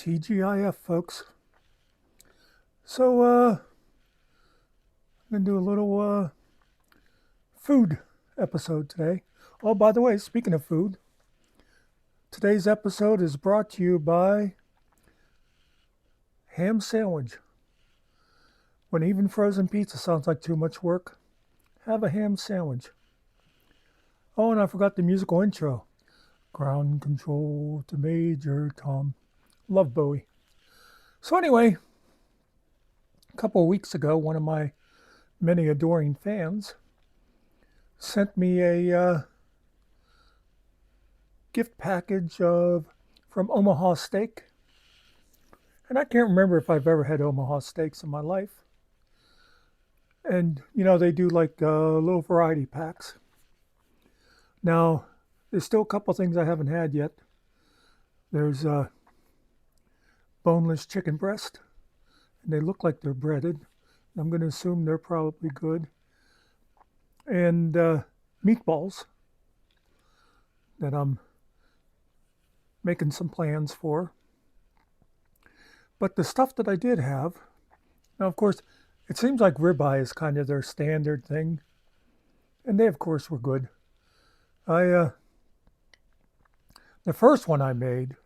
TGIF, folks. So, I'm going to do a little food episode today. Oh, by the way, speaking of food, today's episode is brought to you by ham sandwich. When even frozen pizza sounds like too much work, have a ham sandwich. Oh, and I forgot the musical intro. Ground control to Major Tom. Love Bowie. So anyway, a couple of weeks ago, one of my many adoring fans sent me a gift package of from Omaha Steak. And I can't remember if I've ever had Omaha steaks in my life. And, they do like little variety packs. Now, there's still a couple things I haven't had yet. There's boneless chicken breast, and they look like they're breaded. I'm going to assume they're probably good. And meatballs that I'm making some plans for. But the stuff that I did have, now of course, it seems like ribeye is kind of their standard thing, and they of course were good. The first one I made,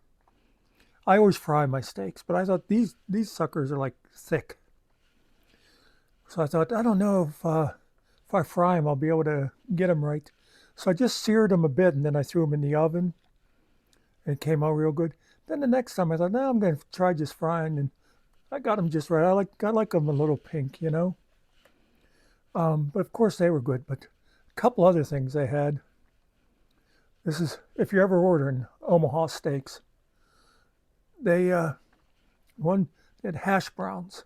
I always fry my steaks, but I thought these suckers are like thick. So I thought, I don't know if I fry them, I'll be able to get them right. So I just seared them a bit, and then I threw them in the oven, and it came out real good. Then the next time I thought, no, I'm going to try just frying, and I got them just right. I like them a little pink, But of course they were good. But a couple other things they had. This is if you're ever ordering Omaha steaks. They one they had hash browns,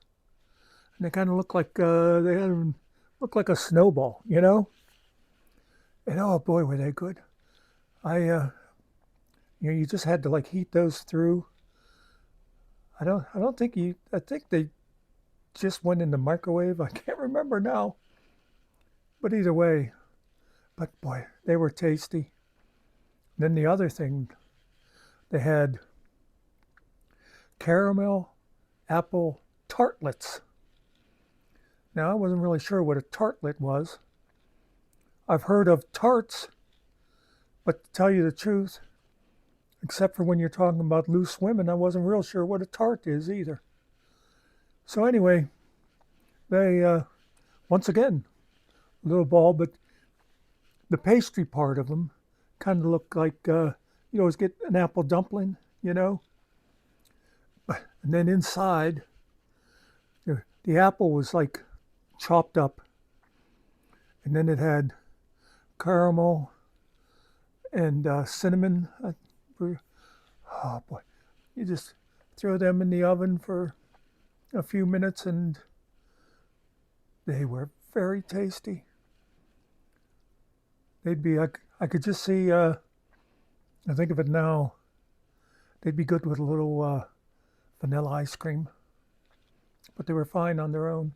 and they kind of look like look like a snowball, And oh boy, were they good! You just had to like heat those through. I don't think I think they just went in the microwave. I can't remember now. But either way, but boy, they were tasty. Then the other thing, they had caramel apple tartlets. Now, I wasn't really sure what a tartlet was. I've heard of tarts, but to tell you the truth, except for when you're talking about loose women, I wasn't real sure what a tart is either. So anyway, they, once again, a little ball, but the pastry part of them kind of looked like, you always get an apple dumpling, And then inside, the apple was like chopped up. And then it had caramel and cinnamon. Oh boy, you just throw them in the oven for a few minutes and they were very tasty. They'd be, I could just see, I think of it now, they'd be good with a little vanilla ice cream. But they were fine on their own.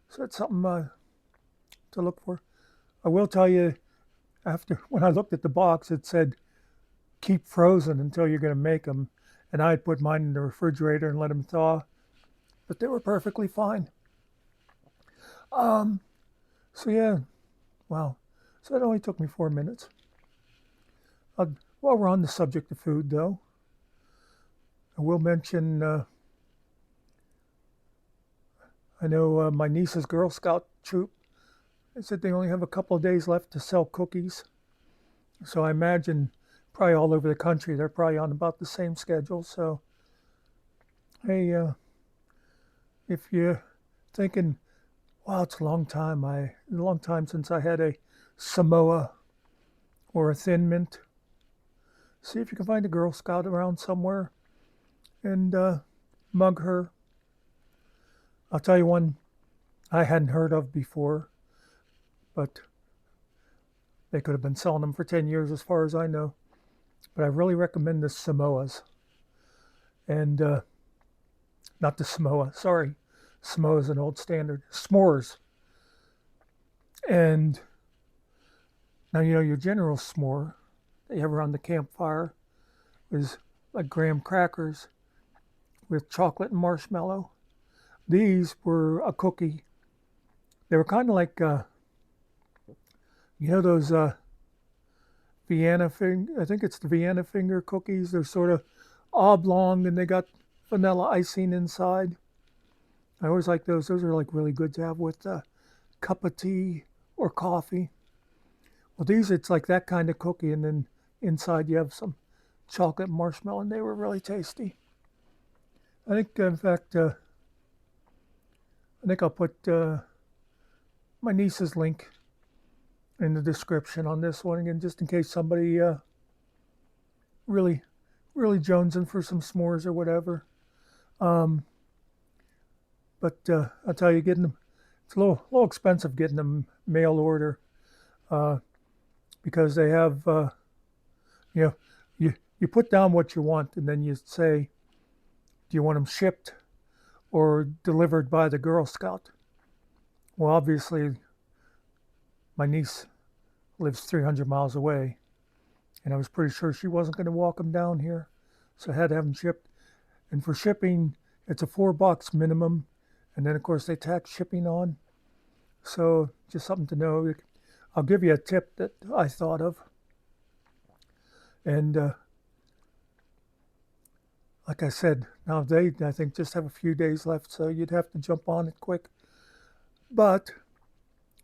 So it's something to look for. I will tell you, when I looked at the box, it said, keep frozen until you're going to make them. And I had put mine in the refrigerator and let them thaw. But they were perfectly fine. So yeah, wow. So it only took me 4 minutes. While we're on the subject of food, though, I will mention, I know my niece's Girl Scout troop, they said they only have a couple of days left to sell cookies. So I imagine probably all over the country, they're probably on about the same schedule. So, hey, if you're thinking, wow, it's a long time since I had a Samoa or a Thin Mint, see if you can find a Girl Scout around somewhere and mug her. I'll tell you one I hadn't heard of before, but they could have been selling them for 10 years as far as I know. But I really recommend the Samoas. And not the Samoa, sorry. Samoa is an old standard. S'mores. And now, your general s'more that you have around the campfire is like graham crackers. with chocolate and marshmallow. These were a cookie. They were kind of like, those Vienna finger. I think it's the Vienna finger cookies. They're sort of oblong and they got vanilla icing inside. I always like those. Those are like really good to have with a cup of tea or coffee. Well, these, it's like that kind of cookie, and then inside you have some chocolate marshmallow, and they were really tasty. I think, in fact, I think I'll put my niece's link in the description on this one again, just in case somebody really, really jonesing for some s'mores or whatever. Um, but I'll tell you, getting them, it's a little expensive getting them mail order uh, because they have, you know, you put down what you want and then you say, do you want them shipped or delivered by the Girl Scout? Well, obviously, my niece lives 300 miles away, and I was pretty sure she wasn't going to walk them down here, so I had to have them shipped. And for shipping, it's a $4 minimum, and then of course they tax shipping on. So just something to know. I'll give you a tip that I thought of, and like I said, now they, I think, just have a few days left, so you'd have to jump on it quick. But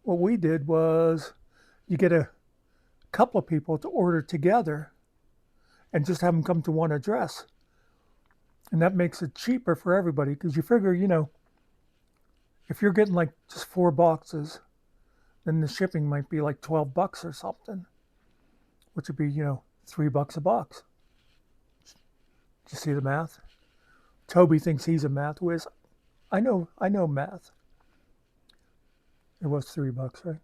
what we did was you get a couple of people to order together and just have them come to one address. And that makes it cheaper for everybody because you figure, if you're getting like just 4 boxes, then the shipping might be like $12 or something, which would be, $3 a box. Do you see the math? Toby thinks he's a math whiz. I know math. It was $3,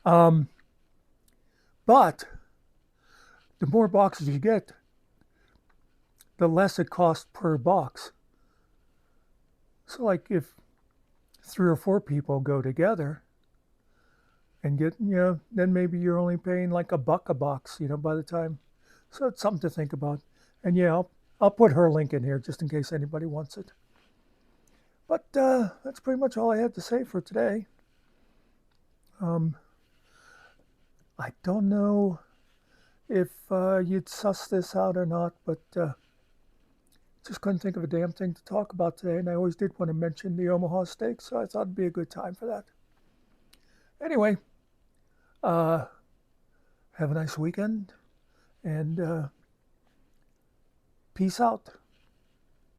right? But the more boxes you get, the less it costs per box. So like if 3 or 4 people go together and get, then maybe you're only paying like $1 a box, by the time. So it's something to think about. And yeah, I'll put her link in here just in case anybody wants it. But that's pretty much all I had to say for today. I don't know if you'd suss this out or not, but just couldn't think of a damn thing to talk about today. And I always did want to mention the Omaha steak, so I thought it'd be a good time for that. Anyway, have a nice weekend, and peace out.